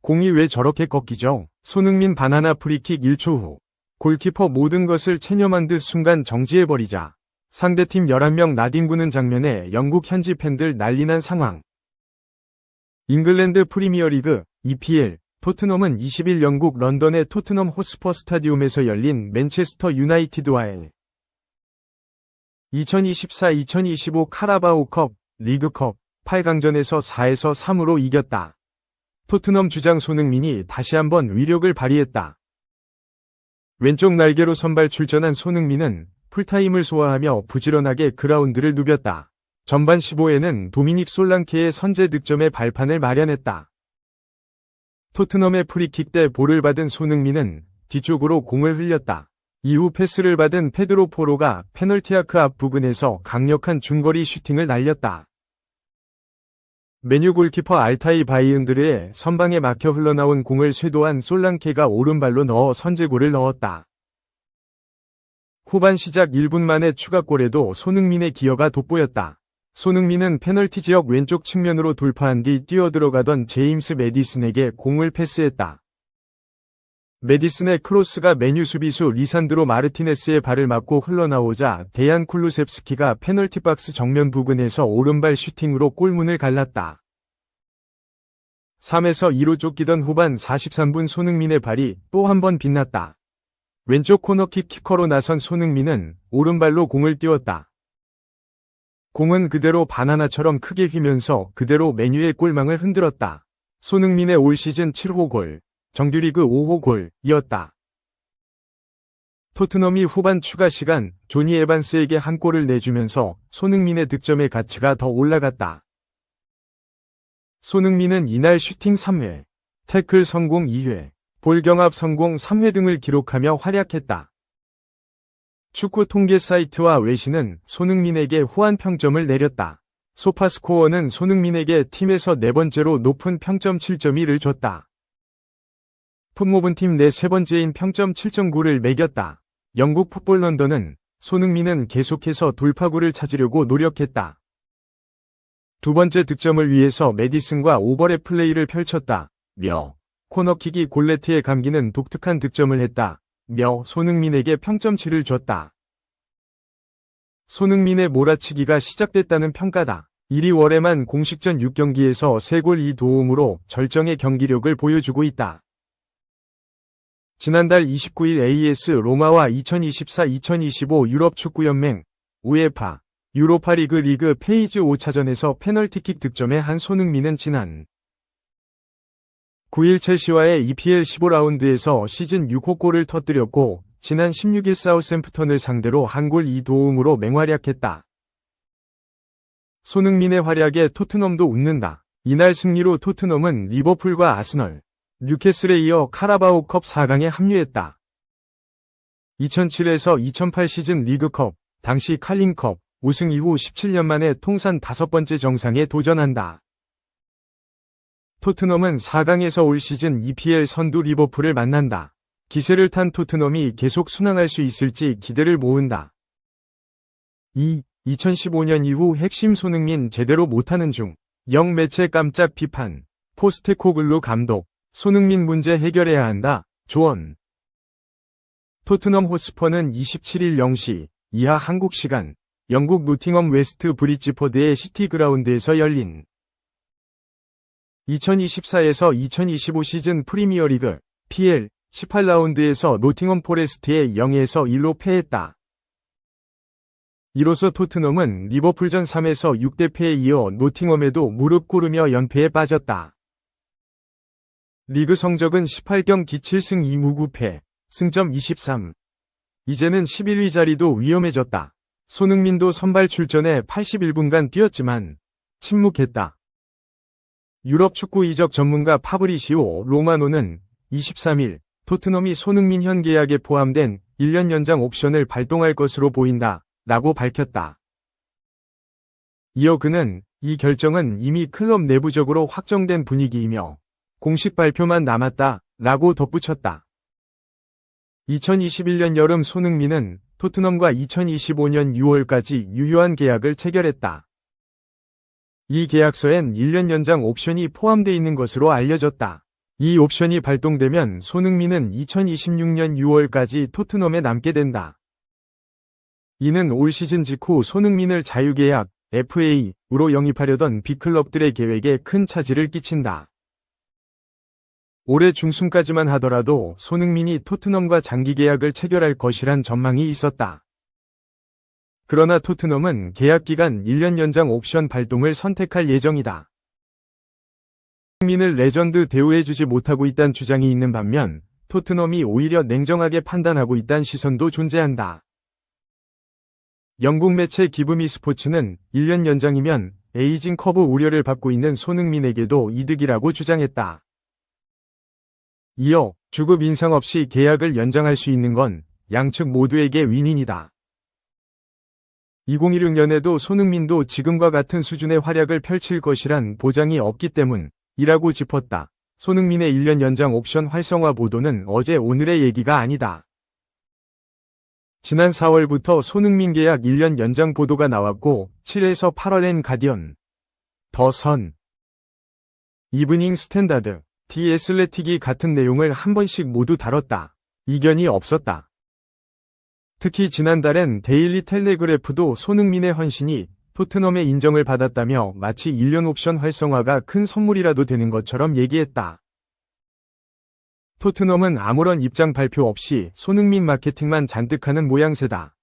공이 왜 저렇게 꺾이죠? 손흥민 바나나 프리킥 1초 후. 골키퍼 모든 것을 체념한 듯 순간 정지해버리자 상대팀 11명 나뒹구는 장면에 영국 현지 팬들 난리난 상황. 잉글랜드 프리미어리그 EPL 토트넘은 20일 영국 런던의 토트넘 호스퍼 스타디움에서 열린 맨체스터 유나이티드와의 2024-2025 카라바오컵 리그컵 8강전에서 4에서 3으로 이겼다. 토트넘 주장 손흥민이 다시 한번 위력을 발휘했다. 왼쪽 날개로 선발 출전한 손흥민은 풀타임을 소화하며 부지런하게 그라운드를 누볐다. 전반 15회는 도미닉 솔랑케의 선제 득점에 발판을 마련했다. 토트넘의 프리킥 때 볼을 받은 손흥민은 뒤쪽으로 공을 흘렸다. 이후 패스를 받은 페드로 포로가 페널티아크 앞 부근에서 강력한 중거리 슈팅을 날렸다. 메뉴 골키퍼 알타이 바이은드르의 선방에 막혀 흘러나온 공을 쇄도한 솔랑케가 오른발로 넣어 선제골을 넣었다. 후반 시작 1분 만에 추가골에도 손흥민의 기여가 돋보였다. 손흥민은 페널티 지역 왼쪽 측면으로 돌파한 뒤 뛰어들어가던 제임스 메디슨에게 공을 패스했다. 메디슨의 크로스가 메뉴 수비수 리산드로 마르티네스의 발을 맞고 흘러나오자 데얀 쿨루셉스키가 페널티 박스 정면 부근에서 오른발 슈팅으로 골문을 갈랐다. 3에서 2로 쫓기던 후반 43분 손흥민의 발이 또 한 번 빛났다. 왼쪽 코너킥 키커로 나선 손흥민은 오른발로 공을 띄웠다. 공은 그대로 바나나처럼 크게 휘면서 그대로 메뉴의 골망을 흔들었다. 손흥민의 올 시즌 7호 골, 정규리그 5호 골이었다. 토트넘이 후반 추가 시간 조니 에반스에게 한 골을 내주면서 손흥민의 득점의 가치가 더 올라갔다. 손흥민은 이날 슈팅 3회, 태클 성공 2회, 볼 경합 성공 3회 등을 기록하며 활약했다. 축구 통계 사이트와 외신은 손흥민에게 후한 평점을 내렸다. 소파스코어는 손흥민에게 팀에서 네 번째로 높은 평점 7.1을 줬다. 풋모븐 팀 내 세 번째인 평점 7.9를 매겼다. 영국 풋볼 런던은 손흥민은 계속해서 돌파구를 찾으려고 노력했다. 두 번째 득점을 위해서 메디슨과 오버랩 플레이를 펼쳤다. 코너킥이 골네트에 감기는 독특한 득점을 했다. 손흥민에게 평점 7을 줬다. 손흥민의 몰아치기가 시작됐다는 평가다. 1위 월에만 공식전 6경기에서 3골 2도움으로 절정의 경기력을 보여주고 있다. 지난달 29일 AS 로마와 2024-2025 유럽 축구연맹 우에파 유로파리그 리그 페이즈 5차전에서 페널티킥 득점에 한 손흥민은 지난 9일 첼시와의 EPL 15라운드에서 시즌 6호 골을 터뜨렸고 지난 16일 사우샘프턴을 상대로 한 골 2도움으로 맹활약했다. 손흥민의 활약에 토트넘도 웃는다. 이날 승리로 토트넘은 리버풀과 아스널, 뉴캐슬에 이어 카라바오컵 4강에 합류했다. 2007에서 2008 시즌 리그컵, 당시 칼링컵 우승 이후 17년 만에 통산 5번째 정상에 도전한다. 토트넘은 4강에서 올 시즌 EPL 선두 리버풀을 만난다. 기세를 탄 토트넘이 계속 순항할 수 있을지 기대를 모은다. 2015년 이후 핵심 손흥민 제대로 못하는 중. 영매체 깜짝 비판. 포스테코글루 감독. 손흥민 문제 해결해야 한다. 조언. 토트넘 호스퍼는 27일 0시 이하 한국 시간 영국 노팅엄 웨스트 브리지포드의 시티 그라운드에서 열린 2024에서 2025 시즌 프리미어리그 PL 18라운드에서 노팅엄 포레스트에 0에서 1로 패했다. 이로써 토트넘은 리버풀전 3에서 6대 패에 이어 노팅엄에도 무릎 꿇으며 연패에 빠졌다. 리그 성적은 18경기 7승 2무 9패, 승점 23. 이제는 11위 자리도 위험해졌다. 손흥민도 선발 출전에 81분간 뛰었지만 침묵했다. 유럽 축구 이적 전문가 파브리시오 로마노는 23일 토트넘이 손흥민 현 계약에 포함된 1년 연장 옵션을 발동할 것으로 보인다 라고 밝혔다. 이어 그는 이 결정은 이미 클럽 내부적으로 확정된 분위기이며 공식 발표만 남았다 라고 덧붙였다. 2021년 여름 손흥민은 토트넘과 2025년 6월까지 유효한 계약을 체결했다. 이 계약서엔 1년 연장 옵션이 포함되어 있는 것으로 알려졌다. 이 옵션이 발동되면 손흥민은 2026년 6월까지 토트넘에 남게 된다. 이는 올 시즌 직후 손흥민을 자유계약 FA로 영입하려던 빅클럽들의 계획에 큰 차질을 끼친다. 올해 중순까지만 하더라도 손흥민이 토트넘과 장기 계약을 체결할 것이란 전망이 있었다. 그러나 토트넘은 계약 기간 1년 연장 옵션 발동을 선택할 예정이다. 손흥민을 레전드 대우해주지 못하고 있다는 주장이 있는 반면 토트넘이 오히려 냉정하게 판단하고 있다는 시선도 존재한다. 영국 매체 기브미 스포츠는 1년 연장이면 에이징 커브 우려를 받고 있는 손흥민에게도 이득이라고 주장했다. 이어 주급 인상 없이 계약을 연장할 수 있는 건 양측 모두에게 윈윈이다. 2016년에도 손흥민도 지금과 같은 수준의 활약을 펼칠 것이란 보장이 없기 때문이라고 짚었다. 손흥민의 1년 연장 옵션 활성화 보도는 어제 오늘의 얘기가 아니다. 지난 4월부터 손흥민 계약 1년 연장 보도가 나왔고 7에서 8월엔 가디언, 더 선, 이브닝 스탠다드, 디 애슬레틱이 같은 내용을 한 번씩 모두 다뤘다. 이견이 없었다. 특히 지난달엔 데일리 텔레그래프도 손흥민의 헌신이 토트넘의 인정을 받았다며 마치 1년 옵션 활성화가 큰 선물이라도 되는 것처럼 얘기했다. 토트넘은 아무런 입장 발표 없이 손흥민 마케팅만 잔뜩 하는 모양새다.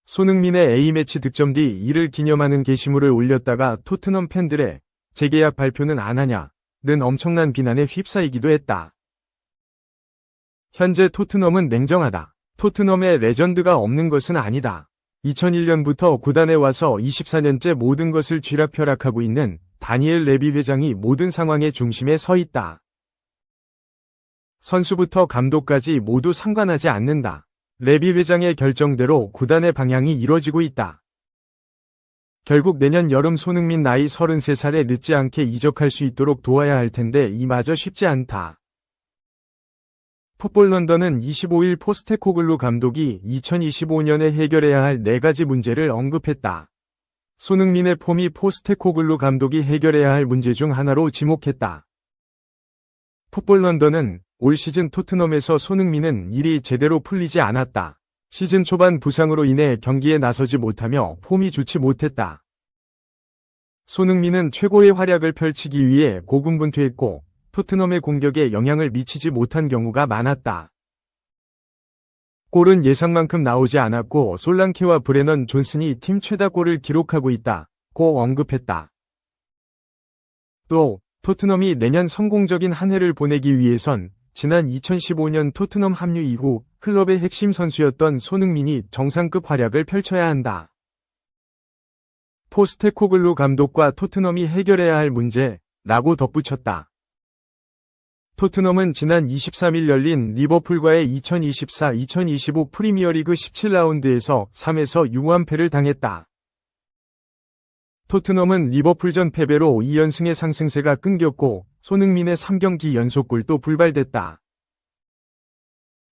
손흥민의 A매치 득점 뒤 이를 기념하는 게시물을 올렸다가 토트넘 팬들의 재계약 발표는 안 하냐는 엄청난 비난에 휩싸이기도 했다. 현재 토트넘은 냉정하다. 토트넘에 레전드가 없는 것은 아니다. 2001년부터 구단에 와서 24년째 모든 것을 쥐락펴락하고 있는 다니엘 레비 회장이 모든 상황의 중심에 서 있다. 선수부터 감독까지 모두 상관하지 않는다. 레비 회장의 결정대로 구단의 방향이 이뤄지고 있다. 결국 내년 여름 손흥민 나이 33살에 늦지 않게 이적할 수 있도록 도와야 할 텐데 이마저 쉽지 않다. 풋볼 런던은 25일 포스테코글루 감독이 2025년에 해결해야 할 4가지 문제를 언급했다. 손흥민의 폼이 포스테코글루 감독이 해결해야 할 문제 중 하나로 지목했다. 풋볼 런던은 올 시즌 토트넘에서 손흥민은 일이 제대로 풀리지 않았다. 시즌 초반 부상으로 인해 경기에 나서지 못하며 폼이 좋지 못했다. 손흥민은 최고의 활약을 펼치기 위해 고군분투했고 토트넘의 공격에 영향을 미치지 못한 경우가 많았다. 골은 예상만큼 나오지 않았고 솔랑케와 브레넌 존슨이 팀 최다 골을 기록하고 있다고 언급했다. 또 토트넘이 내년 성공적인 한 해를 보내기 위해선 지난 2015년 토트넘 합류 이후 클럽의 핵심 선수였던 손흥민이 정상급 활약을 펼쳐야 한다. 포스테코글루 감독과 토트넘이 해결해야 할 문제라고 덧붙였다. 토트넘은 지난 23일 열린 리버풀과의 2024-2025 프리미어리그 17라운드에서 3에서 6완패를 당했다. 토트넘은 리버풀전 패배로 2연승의 상승세가 끊겼고 손흥민의 3경기 연속골도 불발됐다.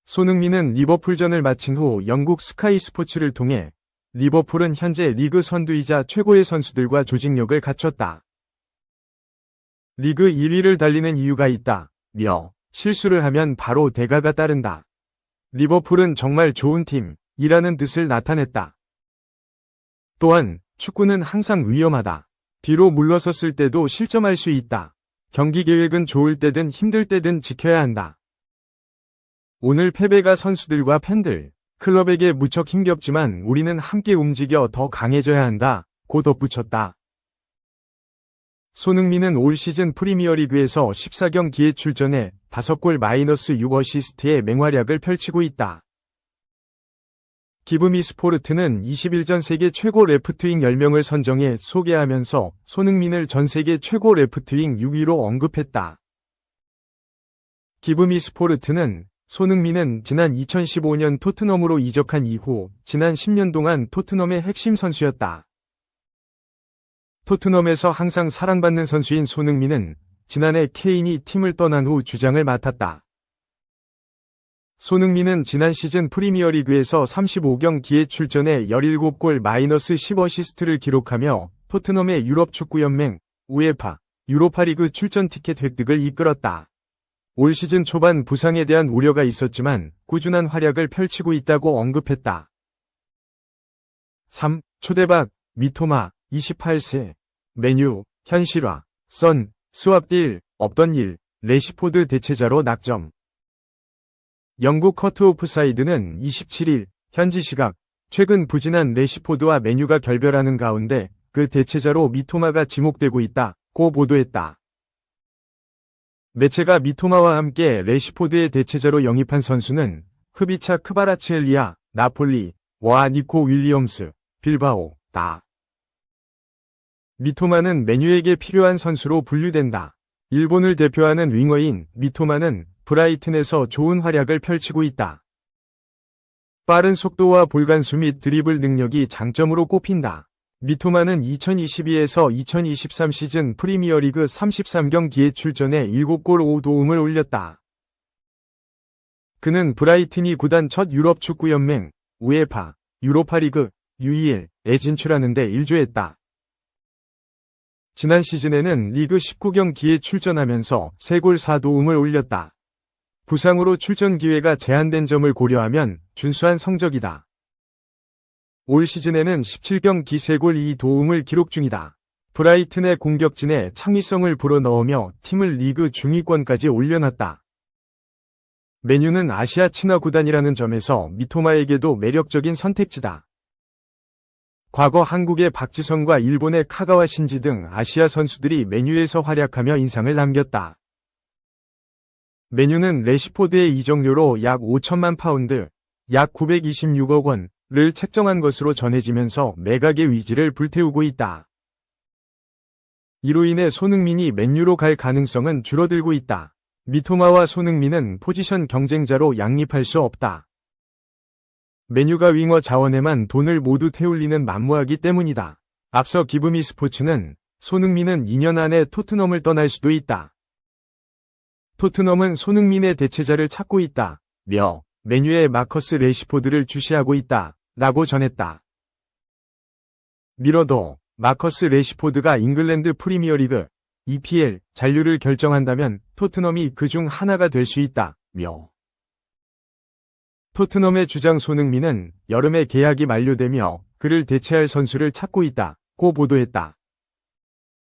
손흥민은 리버풀전을 마친 후 영국 스카이 스포츠를 통해 리버풀은 현재 리그 선두이자 최고의 선수들과 조직력을 갖췄다. 리그 1위를 달리는 이유가 있다며 실수를 하면 바로 대가가 따른다. 리버풀은 정말 좋은 팀이라는 뜻을 나타냈다. 또한 축구는 항상 위험하다. 뒤로 물러섰을 때도 실점할 수 있다. 경기 계획은 좋을 때든 힘들 때든 지켜야 한다. 오늘 패배가 선수들과 팬들, 클럽에게 무척 힘겹지만 우리는 함께 움직여 더 강해져야 한다고 덧붙였다. 손흥민은 올 시즌 프리미어리그에서 14경기에 출전해 5골 -6어시스트의 맹활약을 펼치고 있다. 기브미 스포르트는 21전 세계 최고 레프트윙 10명을 선정해 소개하면서 손흥민을 전 세계 최고 레프트윙 6위로 언급했다. 기브미 스포르트는 손흥민은 지난 2015년 토트넘으로 이적한 이후 지난 10년 동안 토트넘의 핵심 선수였다. 토트넘에서 항상 사랑받는 선수인 손흥민은 지난해 케인이 팀을 떠난 후 주장을 맡았다. 손흥민은 지난 시즌 프리미어리그에서 35경기에 출전해 17골 -10어시스트를 기록하며 토트넘의 유럽축구연맹 우에파 유로파리그 출전 티켓 획득을 이끌었다. 올 시즌 초반 부상에 대한 우려가 있었지만 꾸준한 활약을 펼치고 있다고 언급했다. 3. 초대박, 미토마, 28세. 메뉴, 현실화, 선, 스왑딜, 없던 일, 레시포드 대체자로 낙점. 영국 커트 오프사이드는 27일, 현지 시각, 최근 부진한 레시포드와 메뉴가 결별하는 가운데 그 대체자로 미토마가 지목되고 있다고 보도했다. 매체가 미토마와 함께 레시포드의 대체자로 영입한 선수는 흡이차 크바라츠엘리아, 나폴리, 와 니코 윌리엄스, 빌바오다. 미토마는 메뉴에게 필요한 선수로 분류된다. 일본을 대표하는 윙어인 미토마는 브라이튼에서 좋은 활약을 펼치고 있다. 빠른 속도와 볼간수 및 드리블 능력이 장점으로 꼽힌다. 미토마는 2022에서 2023 시즌 프리미어리그 33경기에 출전해 7골 5도움을 올렸다. 그는 브라이튼이 구단 첫 유럽 축구연맹, 우에파, 유로파리그, UEL에 진출하는 데 일조했다. 지난 시즌에는 리그 19경기에 출전하면서 3골 4도움을 올렸다. 부상으로 출전 기회가 제한된 점을 고려하면 준수한 성적이다. 올 시즌에는 17경기 3골 2도움을 기록 중이다. 브라이튼의 공격진에 창의성을 불어넣으며 팀을 리그 중위권까지 올려놨다. 메뉴는 아시아 친화 구단이라는 점에서 미토마에게도 매력적인 선택지다. 과거 한국의 박지성과 일본의 카가와 신지 등 아시아 선수들이 메뉴에서 활약하며 인상을 남겼다. 메뉴는 레시포드의 이적료로 약 5천만 파운드, 약 926억 원을 책정한 것으로 전해지면서 매각의 위지를 불태우고 있다. 이로 인해 손흥민이 맨유로 갈 가능성은 줄어들고 있다. 미토마와 손흥민은 포지션 경쟁자로 양립할 수 없다. 메뉴가 윙어 자원에만 돈을 모두 태울리는 만무하기 때문이다. 앞서 기브미 스포츠는 손흥민은 2년 안에 토트넘을 떠날 수도 있다. 토트넘은 손흥민의 대체자를 찾고 있다. 며 메뉴에 마커스 레시포드를 주시하고 있다. 라고 전했다. 미러도 마커스 레시포드가 잉글랜드 프리미어리그, EPL 잔류를 결정한다면 토트넘이 그중 하나가 될 수 있다. 며 토트넘의 주장 손흥민은 여름에 계약이 만료되며 그를 대체할 선수를 찾고 있다고 보도했다.